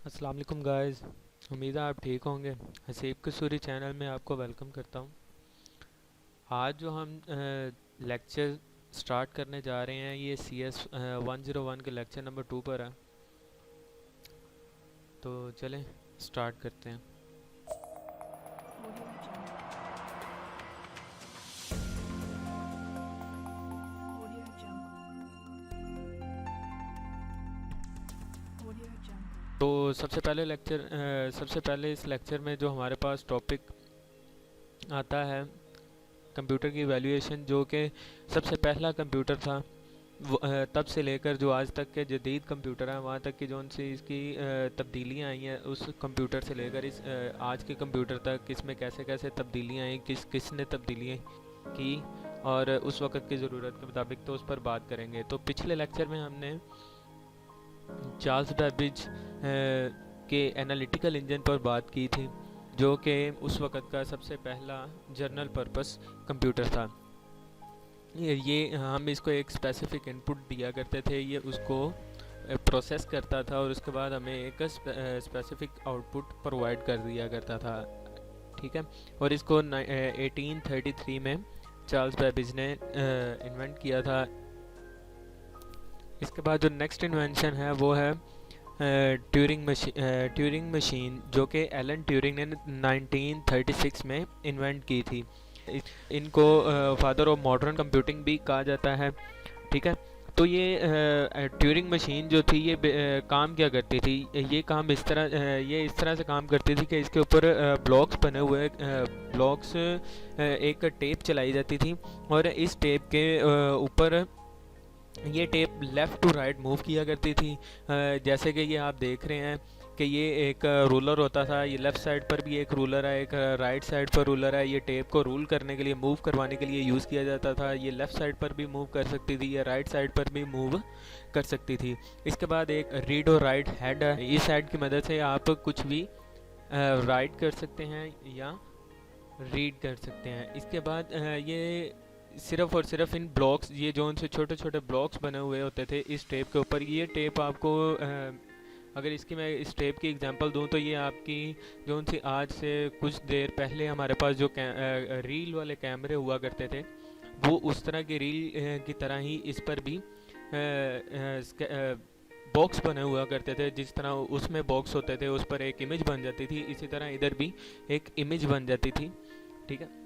अस्सलाम वालेकुम गाइस। उम्मीद है आप ठीक होंगे। हसीब कसूरी चैनल में आपको वेलकम करता हूँ। आज जो हम लेक्चर स्टार्ट करने जा रहे हैं ये CS 101 के लेक्चर नंबर 2 पर है। तो चलें स्टार्ट करते हैं। तो सबसे पहले इस लेक्चर में जो हमारे पास टॉपिक आता है कंप्यूटर की वैल्यूएशन, जो कि सबसे पहला कंप्यूटर था तब से लेकर जो आज तक के जदीद कंप्यूटर हैं वहाँ तक की जो उनसे इसकी तब्दीलियाँ आई हैं, उस कंप्यूटर से लेकर इस आज के कंप्यूटर तक इसमें कैसे कैसे तब्दीलियाँ आई, किसने तब्दीलियाँ की और उस वक़्त की ज़रूरत के मुताबिक, तो उस पर बात करेंगे। तो पिछले लेक्चर में हमने चार्ल्स बेबेज के एनालिटिकल इंजन पर बात की थी, जो कि उस वक़्त का सबसे पहला जनरल पर्पस कंप्यूटर था। ये हम इसको एक स्पेसिफिक इनपुट दिया करते थे, ये उसको प्रोसेस करता था और उसके बाद हमें एक स्पेसिफिक आउटपुट प्रोवाइड कर दिया करता था। ठीक है। और इसको 1833 में चार्ल्स बेबेज ने इन्वेंट किया था। इसके बाद जो नेक्स्ट इन्वेंशन है वो है ट्यूरिंग मशीन, जो कि एलन ट्यूरिंग ने 1936 में इन्वेंट की थी। इनको फादर ऑफ मॉडर्न कंप्यूटिंग भी कहा जाता है। ठीक है। तो ये ट्यूरिंग मशीन जो थी ये काम क्या करती थी, ये इस तरह से काम करती थी कि इसके ऊपर ब्लॉक्स बने हुए ब्लॉक्स एक टेप चलाई जाती थी और इस टेप के ऊपर ये tape left to right move किया करती थी। जैसे कि ये आप देख रहे हैं कि ये एक रूलर होता था, ये लेफ़्ट साइड पर भी एक रूलर है, एक राइट साइड पर रूलर है। ये टेप को रूल करने के लिए, मूव करवाने के लिए यूज़ किया जाता था। ये लेफ़्ट साइड पर भी मूव कर सकती थी, या राइट साइड पर भी मूव कर सकती थी। इसके बाद एक रीड और राइट हेड है, इस हेड की मदद से आप कुछ भी राइट कर सकते हैं या रीड कर सकते हैं। इसके बाद ये सिर्फ और सिर्फ इन ब्लॉक्स, ये जो उनसे छोटे छोटे ब्लॉक्स बने हुए होते थे इस टेप के ऊपर, ये टेप आपको अगर इसकी मैं इस टेप की एग्जांपल दूं तो ये आपकी जो उनसे आज से कुछ देर पहले हमारे पास जो रील वाले कैमरे हुआ करते थे, वो उस तरह की रील की तरह ही इस पर भी बॉक्स बने हुआ करते थे। जिस तरह उसमें बॉक्स होते थे उस पर एक इमेज बन जाती थी, इसी तरह इधर भी एक इमेज बन जाती थी। ठीक है।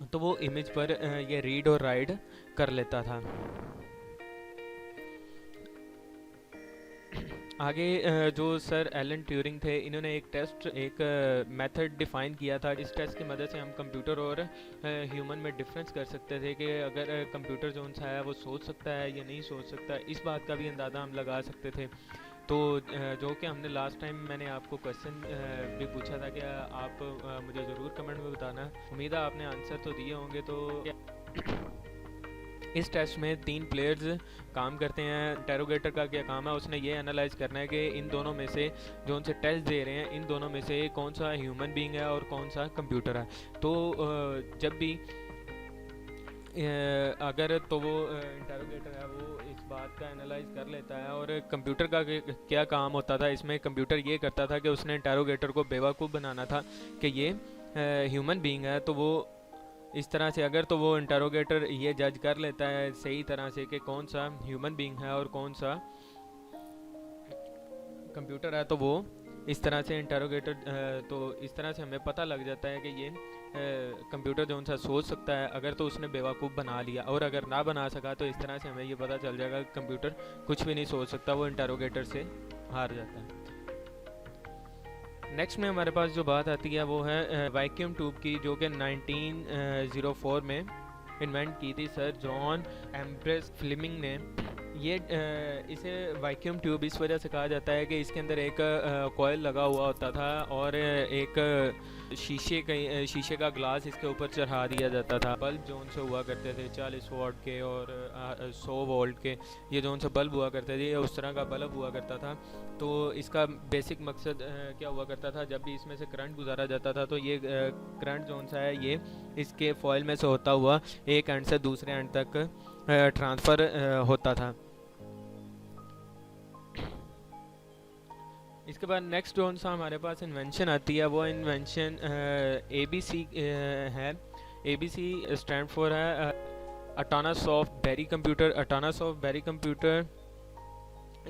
तो वो इमेज पर ये रीड और राइट कर लेता था। आगे जो सर एलन ट्यूरिंग थे, इन्होंने एक मेथड डिफ़ाइन किया था। इस टेस्ट की मदद से हम कंप्यूटर और ह्यूमन में डिफरेंस कर सकते थे कि अगर कंप्यूटर जो सा है वो सोच सकता है या नहीं सोच सकता, इस बात का भी अंदाज़ा हम लगा सकते थे। तो जो कि हमने लास्ट टाइम मैंने आपको क्वेश्चन भी पूछा था कि आप मुझे ज़रूर कमेंट में बताना। उम्मीद है आपने आंसर तो दिए होंगे। तो इस टेस्ट में 3 प्लेयर्स काम करते हैं। इंटेरोगेटर का क्या काम है, उसने ये एनालाइज करना है कि इन दोनों में से, जो उनसे टेस्ट दे रहे हैं, इन दोनों में से कौन सा ह्यूमन बीइंग है और कौन सा कंप्यूटर है। तो जब भी अगर तो वो इंटेरोगेटर है वो इस बात का एनालाइज कर लेता है। और कंप्यूटर का क्या काम होता था इसमें, कंप्यूटर ये करता था कि उसने इंटेरोगेटर को बेवकूफ़ बनाना था कि ये ह्यूमन बीइंग है। तो वो इस तरह से, अगर तो वो इंटेरोगेटर ये जज कर लेता है सही तरह से कि कौन सा ह्यूमन बीइंग है और कौन सा कंप्यूटर है, तो वो इस तरह से इंटेरोगेटर तो इस तरह से हमें पता लग जाता है कि ये कंप्यूटर जो उनसा सोच सकता है, अगर तो उसने बेवकूफ़ बना लिया। और अगर ना बना सका तो इस तरह से हमें ये पता चल जाएगा कि कंप्यूटर कुछ भी नहीं सोच सकता, वो इंटेरोगेटर से हार जाता है। नेक्स्ट में हमारे पास जो बात आती है वो है वैक्यूम ट्यूब की, जो कि 1904 में इन्वेंट की थी सर जॉन एम्ब्रेस फ्लेमिंग ने। ये इसे वैक्यूम ट्यूब इस वजह से कहा जाता है कि इसके अंदर एक कॉइल लगा हुआ होता था और एक शीशे का ग्लास इसके ऊपर चढ़ा दिया जाता था। बल्ब जो उनसे हुआ करते थे 40 वॉट के और 100 वोल्ट के, ये जो उनसे बल्ब हुआ करते थे, उस तरह का बल्ब हुआ करता था। तो इसका बेसिक मकसद क्या हुआ करता था, जब भी इसमें से करंट गुजारा जाता था तो ये करंट जो सा है ये इसके फॉइल में से होता हुआ एक एंड से दूसरे एंड तक ट्रांसफ़र होता था। इसके बाद नेक्स्ट जोन सा हमारे पास इन्वेंशन आती है, वो इन्वेंशन ए बी सी है। A B C stand for है Atanasoff of Berry computer. Atanasoff of Berry computer,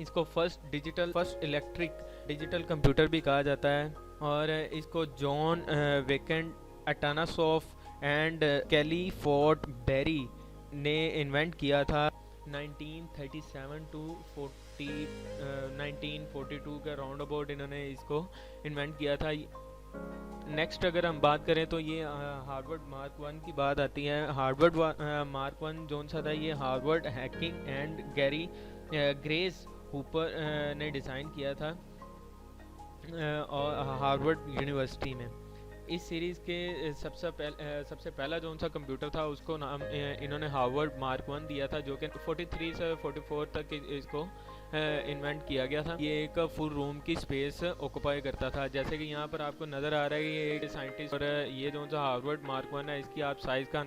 इसको फर्स्ट इलेक्ट्रिक डिजिटल कंप्यूटर भी कहा जाता है। और इसको John Vincent Atanasoff and Clifford Berry ने इन्वेंट किया था 1937 टू 1942 के राउंड अबाउट इन्होंने इसको इन्वेंट किया था। नेक्स्ट अगर हम बात करें तो ये हार्वर्ड मार्क वन की बात आती है। हार्वर्ड मार्क वन जोन सा था, ये Harvard hacking and Gary grace Hooper ने डिज़ाइन किया था और हार्वर्ड यूनिवर्सिटी में। इस सीरीज़ के सबसे पहला जो सा कंप्यूटर था उसको नाम इन्होंने हार्वर्ड मार्क वन दिया था, जो कि 43 से 44 तक इसको इन्वेंट किया गया था। ये एक फुल रूम की स्पेस ऑक्यूपाई करता था। जैसे कि यहाँ पर आपको नज़र आ रहा है ये एक साइंटिस्ट, और ये जो सा हार्वर्ड मार्क वन है इसकी आप साइज़ का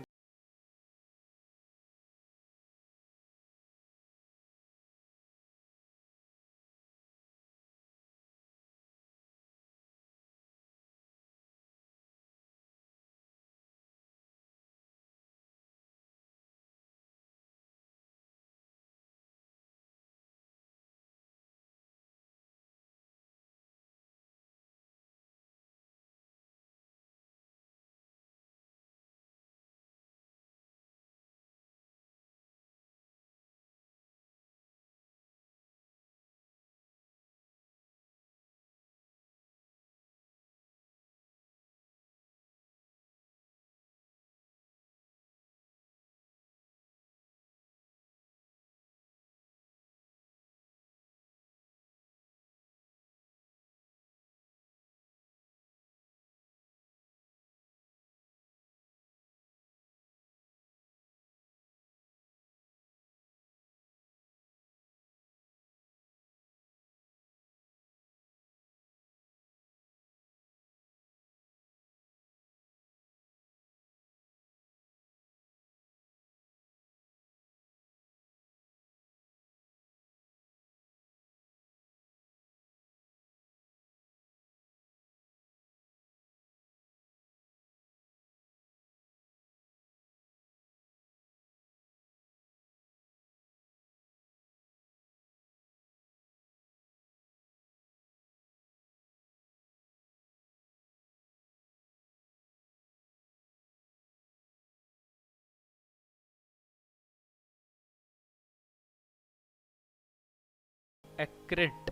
एक्रेट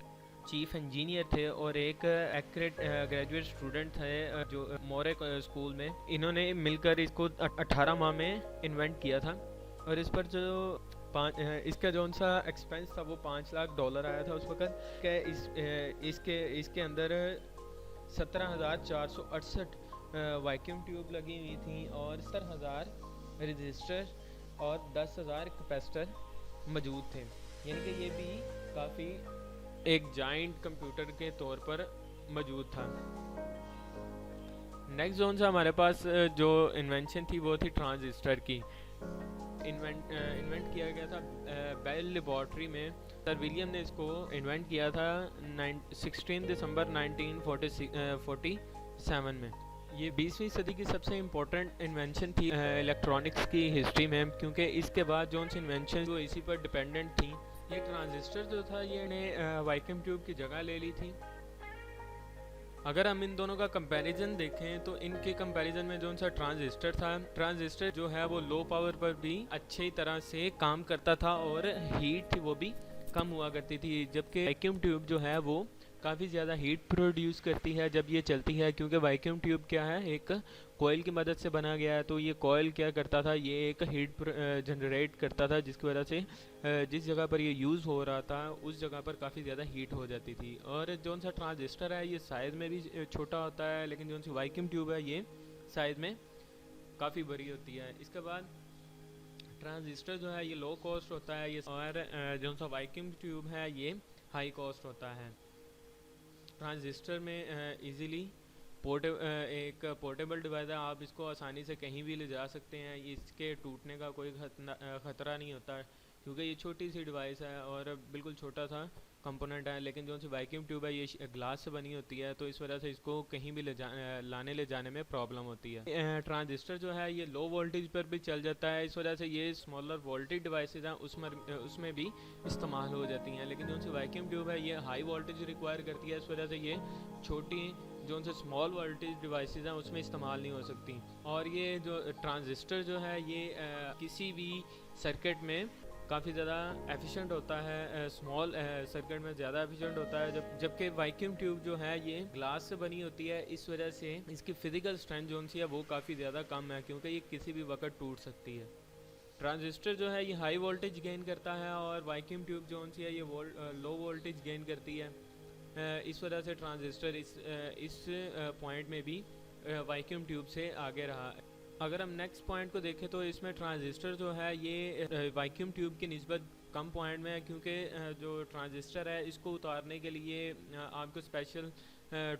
चीफ इंजीनियर थे और एक एक्रेट ग्रेजुएट स्टूडेंट थे जो मोरे स्कूल में। इन्होंने मिलकर इसको 18 माह में इन्वेंट किया था। और इस पर जो इसका जो सा एक्सपेंस था वो $5 लाख आया था उस वक्त के। इसके अंदर 17,468 वैक्यूम ट्यूब लगी हुई थी और 70,000 रजिस्टर और 10,000 कैपेसिटर मौजूद थे। यानी कि ये भी काफ़ी एक जाइंट कंप्यूटर के तौर पर मौजूद था। नेक्स्ट जोन से हमारे पास जो इन्वेंशन थी वो थी ट्रांजिस्टर की। इन्वेंट किया गया था बेल लेबॉर्ट्री में। सर विलियम ने इसको इन्वेंट किया था 16 दिसंबर 1947 में। ये 20वीं सदी की सबसे इम्पोर्टेंट इन्वेंशन थी इलेक्ट्रॉनिक्स की हिस्ट्री में, क्योंकि इसके बाद जो इन्वेंशन जो इसी पर डिपेंडेंट थी। ये ट्रांजिस्टर जो था ये ने वैक्यूम ट्यूब की जगह ले ली थी। अगर हम इन दोनों का कंपैरिजन देखें तो इनके कंपैरिजन में जो सा ट्रांजिस्टर था, ट्रांजिस्टर जो है वो लो पावर पर भी अच्छी तरह से काम करता था और हीट वो भी कम हुआ करती थी, जबकि वैक्यूम ट्यूब जो है वो काफ़ी ज़्यादा हीट प्रोड्यूस करती है जब ये चलती है, क्योंकि वैक्यूम ट्यूब क्या है एक कोयल की मदद से बना गया है। तो ये कोयल क्या करता था, ये एक हीट जनरेट करता था, जिसकी वजह से जिस जगह पर ये यूज़ हो रहा था उस जगह पर काफ़ी ज़्यादा हीट हो जाती थी। और जो सा ट्रांजिस्टर है ये साइज़ में भी छोटा होता है, लेकिन जो सी वैक्यूम ट्यूब है ये साइज़ में काफ़ी बड़ी होती है। इसके बाद ट्रांजिस्टर जो है ये लो कॉस्ट होता है ये, और जो सा वैक्यूम ट्यूब है ये हाई कॉस्ट होता है। ट्रांजिस्टर में इजीली एक पोर्टेबल डिवाइस है, आप इसको आसानी से कहीं भी ले जा सकते हैं। इसके टूटने का कोई ख़तरा नहीं होता है, क्योंकि ये छोटी सी डिवाइस है और बिल्कुल छोटा सा कंपोनेंट है, लेकिन जो सी वैक्यूम ट्यूब है ये ग्लास से बनी होती है, तो इस वजह से इसको कहीं भी लाने ले जाने में प्रॉब्लम होती है। ट्रांजिस्टर जो है ये लो वोल्टेज पर भी चल जाता है, इस वजह से ये स्मॉलर वोल्टेज डिवाइसेज हैं उसमें भी इस्तेमाल हो जाती हैं। लेकिन जो सी वैक्यूम ट्यूब है ये हाई वोल्टेज रिक्वायर करती है, इस वजह से ये छोटी जो उनसे स्मॉल वोल्टेज डिवाइसेज हैं उसमें इस्तेमाल नहीं हो सकती। और ये जो ट्रांजिस्टर जो है ये किसी भी सर्किट में काफ़ी ज़्यादा एफिशिएंट होता है, स्मॉल सर्किट में ज़्यादा एफिशिएंट होता है, जबकि वैक्यूम ट्यूब जो है ये ग्लास से बनी होती है, इस वजह से इसकी फिजिकल स्ट्रेंथ जो सी है वो काफ़ी ज़्यादा कम है, क्योंकि ये किसी भी वक्त टूट सकती है। ट्रांजिस्टर जो है ये हाई वोल्टेज गेन करता है और वैक्यूम ट्यूब जो सी है ये लो वोल्टेज गेन करती है। इस वजह से ट्रांजिस्टर इस पॉइंट में भी वैक्यूम ट्यूब से आगे रहा। अगर हम नेक्स्ट पॉइंट को देखें तो इसमें ट्रांजिस्टर जो है ये वैक्यूम ट्यूब की निस्बत कम पॉइंट में है, क्योंकि जो ट्रांजिस्टर है इसको उतारने के लिए आपको स्पेशल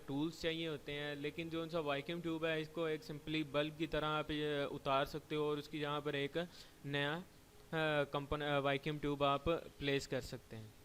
टूल्स चाहिए होते हैं, लेकिन जो उनका वैक्यूम ट्यूब है इसको एक सिंपली बल्ब की तरह आप उतार सकते हो और उसकी जगह पर एक नया वैक्यूम ट्यूब आप प्लेस कर सकते हैं।